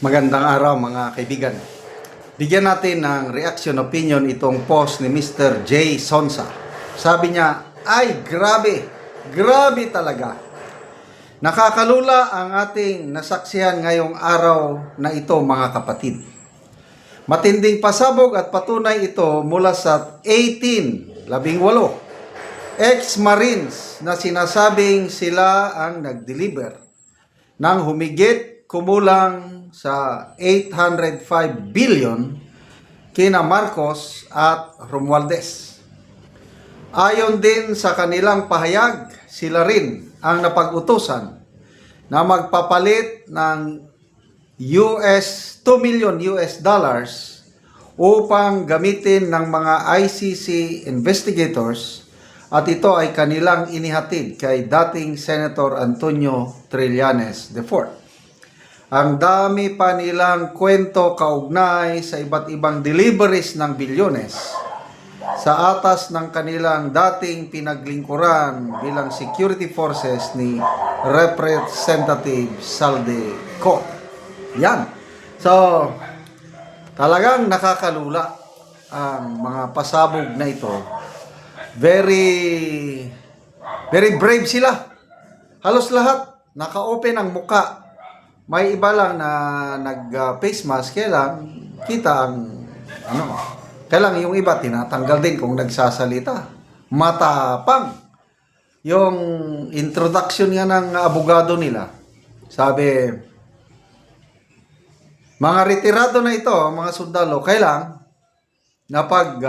Magandang araw mga kaibigan. Bigyan natin ng reaction opinion itong post ni Mr. J. Sonsa. Sabi niya, ay grabe, grabe talaga. Nakakalula ang ating nasaksihan ngayong araw na ito mga kapatid. Matinding pasabog at patunay ito mula sa 18 ex-Marines na sinasabing sila ang nag-deliver ng humigit kumulang sa 805 billion kina Marcos at Romualdez. Ayon din sa kanilang pahayag, sila rin ang napag-utusan na magpapalit ng US 2 million US dollars upang gamitin ng mga ICC investigators, at ito ay kanilang inihatid kay dating Senator Antonio Trillanes IV. Ang dami pa nilang kwento kaugnay sa iba't ibang deliveries ng bilyones sa atas ng kanilang dating pinaglingkuran bilang security forces ni Representative Saldico. Yan. So, talagang nakakalula ang mga pasabog na ito. Very brave sila. Halos lahat naka-open ang muka. May iba lang na nag-face mask, kailang kita ang kailang yung iba tinatanggal din kung nagsasalita. Matapang. Yung introduction nga ng abogado nila, sabi, mga retirado na ito, mga sundalo, kailang napag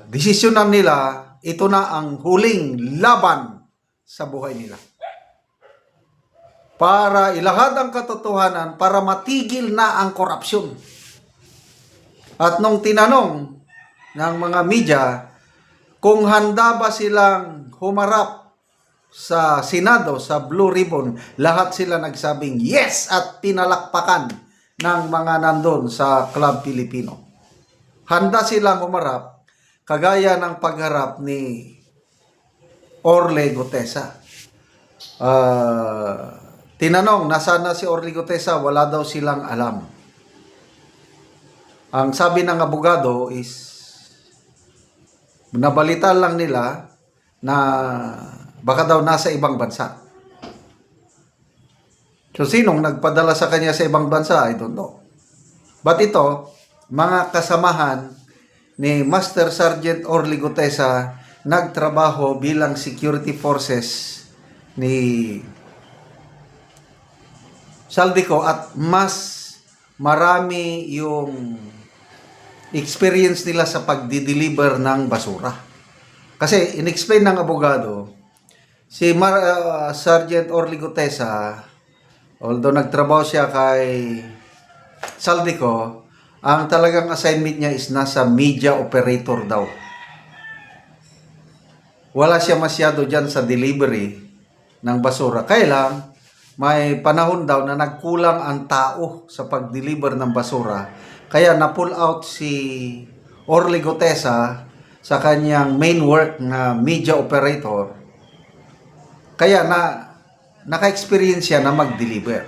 desisyonan nila, ito na ang huling laban sa buhay nila. Para ilahad ang katotohanan, para matigil na ang korupsyon. At nung tinanong ng mga media kung handa ba silang humarap sa Senado, sa Blue Ribbon, lahat sila nagsabing yes at pinalakpakan ng mga nandun sa Club Pilipino. Handa silang humarap kagaya ng pagharap ni Orly Gutesa. Tinanong, nasaan na si Orly Gutesa? Wala daw silang alam. Ang sabi ng abogado is, nabalita lang nila na baka daw nasa ibang bansa. So, sinong nagpadala sa kanya sa ibang bansa? I don't know. But ito, mga kasamahan ni Master Sergeant Orly Gutesa, nagtrabaho bilang security forces ni Saldico, at mas marami yung experience nila sa pagdi-deliver ng basura. Kasi in-explain ng abogado, si Sergeant Orly Gutesa, although nagtrabaho siya kay Saldico, ang talagang assignment niya is nasa media operator daw. Wala siya masyado dyan sa delivery ng basura. Kaya lang, may panahon daw na nagkulang ang tao sa pag-deliver ng basura. Kaya na-pull out si Orly Gutesa sa kanyang main work na media operator. Kaya naka-experience siya na mag-deliver.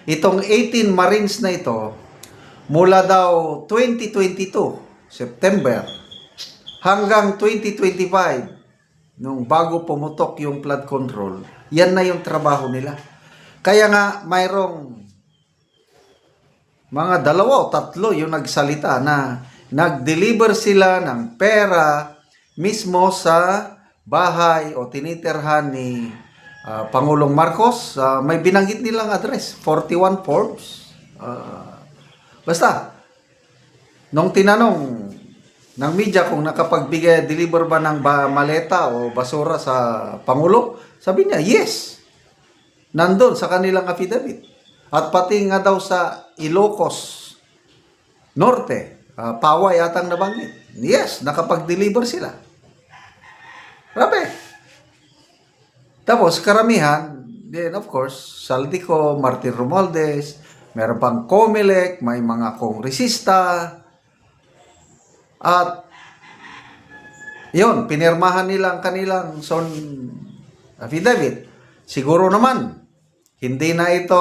Itong 18 Marines na ito, mula daw 2022, September, hanggang 2025, nung bago pumutok yung flood control, yan na yung trabaho nila. Kaya nga, mayroong mga 2 o 3 yung nagsalita na nag-deliver sila ng pera mismo sa bahay o tinitirhan ni Pangulong Marcos. May binanggit nilang address, 41 Forbes. Basta, nung tinanong ng media kung nakapag-deliver ba ng maleta o basura sa Pangulo, sabi niya, yes. Nandun sa kanilang affidavit. At pati nga daw sa Ilocos Norte, Pawa yatang nabanggit. Yes, nakapag-deliver sila. Grabe. Tapos, karamihan, then of course, Saldico, Martin Romualdez, meron pang Comelec, may mga kongresista, at yun, pinirmahan nila ang kanilang affidavit. Siguro naman, Hindi na ito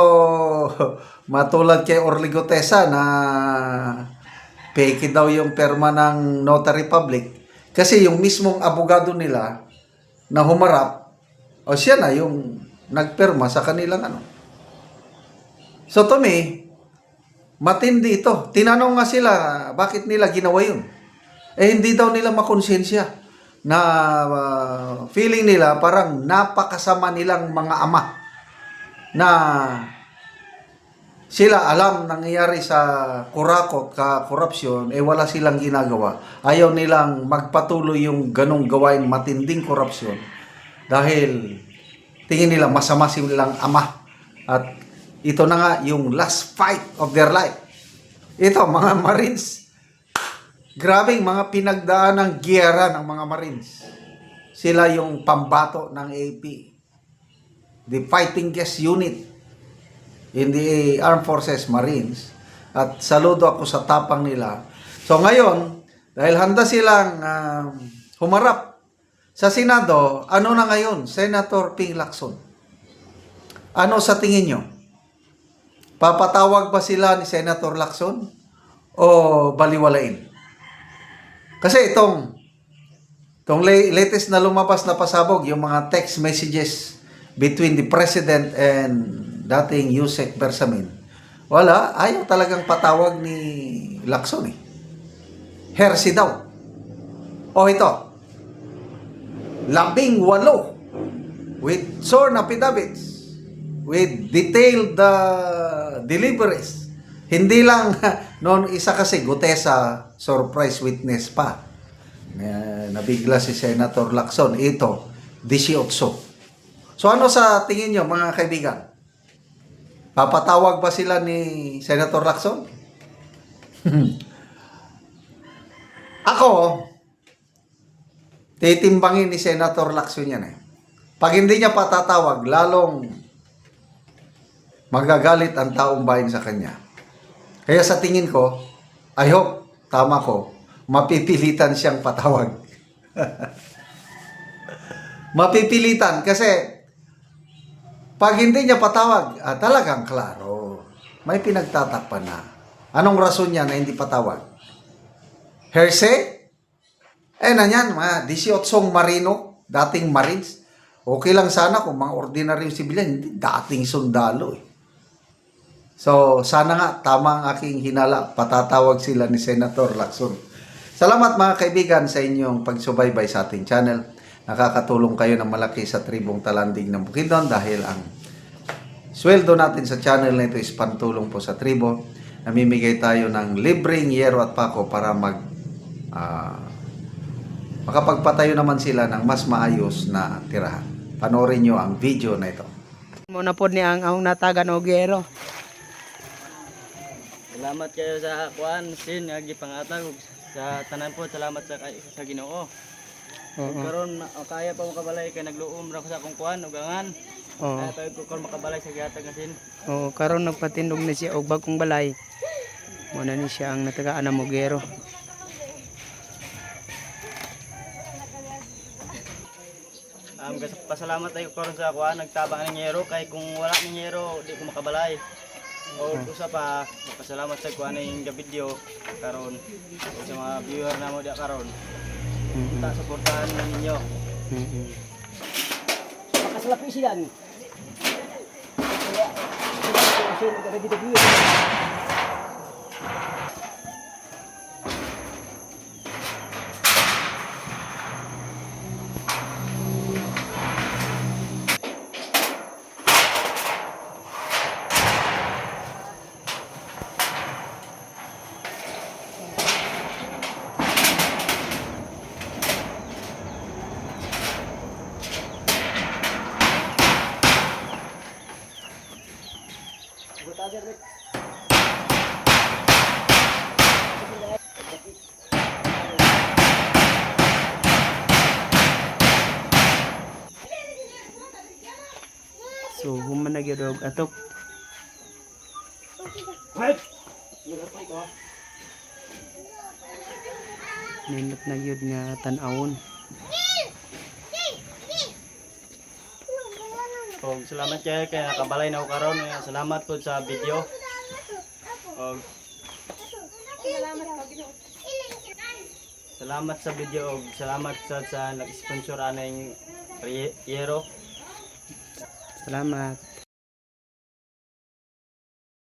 matulad kay Orly Gutesa na peke daw yung perma ng notary public. Kasi yung mismong abogado nila na humarap, o siya na yung nagperma sa kanilang ano. So to me, matindi ito. Tinanong nga sila, bakit nila ginawa yun? Hindi daw nila makonsensya na feeling nila parang napakasama nilang mga ama na sila alam nangyayari sa kurakot, korupsyon, wala silang ginagawa. Ayaw nilang magpatuloy yung ganong gawain matinding korupsyon dahil tingin nila masama silang ama. At ito na nga yung last fight of their life. Ito, mga Marines, grabing mga pinagdaan ng giyera ng mga Marines. Sila yung pambato ng AP. The Fighting Gas Unit in the Armed Forces Marines. At saludo ako sa tapang nila. So ngayon, dahil handa silang humarap sa Senado, ano na ngayon? Senator Ping Lacson. Ano sa tingin nyo? Papatawag ba sila ni Senator Lacson o baliwalain? Kasi itong latest na lumabas na pasabog, yung mga text messages between the President and dating Yusek Bersamin, wala, ayaw talagang patawag ni Lacson eh. Hersi daw. O ito, 18 with sworn affidavits, with detailed deliveries. Hindi lang, noon isa kasi Gutesa, surprise witness pa. Nabigla si Senator Lacson. Ito, 18. So ano sa tingin nyo mga kaibigan? Papatawag ba sila ni Senator Lacson? Ako, titimbangin ni Senator Lacson yan eh. Pag hindi niya patatawag, lalong magagalit ang taong bayan sa kanya. Kaya sa tingin ko, I hope, tama ko, mapipilitan siyang patawag. Mapipilitan kasi pag hindi niya patawag, talagang klaro, may pinagtatakpan na. Anong rason niya na hindi patawag? Hearsay? Nanyan, mga 18 Marino, dating Marines. Okay lang sana kung mga ordinaryong sibilyan, hindi dating sundalo eh. So, sana nga, tama ang aking hinala, patatawag sila ni Senator Lacson. Salamat mga kaibigan sa inyong pagsubaybay sa ating channel. Nakakatulong kayo ng malaki sa tribong Talanding ng Bukidnon dahil ang sweldo natin sa channel na ito is pantulong po sa tribo. Namimigay tayo ng libreng yero at pako para makapagpatayo naman sila ng mas maayos na tirahan. Panoorin nyo ang video na ito. Muna po ni ang ahong natagan o gero. Salamat kayo sa kuan sin nga gipangatag sa tanan po. Salamat sa Ginoo. Karon kaya pa mo kabalay kay nagluom ra ko sa akong kuan ugangan. Kaya tayo ko karon makabalay sa gihatag nga sin. Oo, karon nagpatindog na siya og bagong balay. Muna ni siya ang natagaan ng Mogero. Pasalamat tayo karon sa kuan nagtabang ng yero kay kung wala ng yero di ko makabalay. O usa pa pasalamat sa kuan ning video karon sa mga viewer namo dia karon. Ta suportahan ninyo. Makasalapi siya ni. So, human na gyud og atok. Nindot na gyud nga tan-awon. Og salamat kay nakabalay na ako karon. Salamat po sa video. Og salamat sa video og salamat sa nag-sponsor aning Yero. Salamat.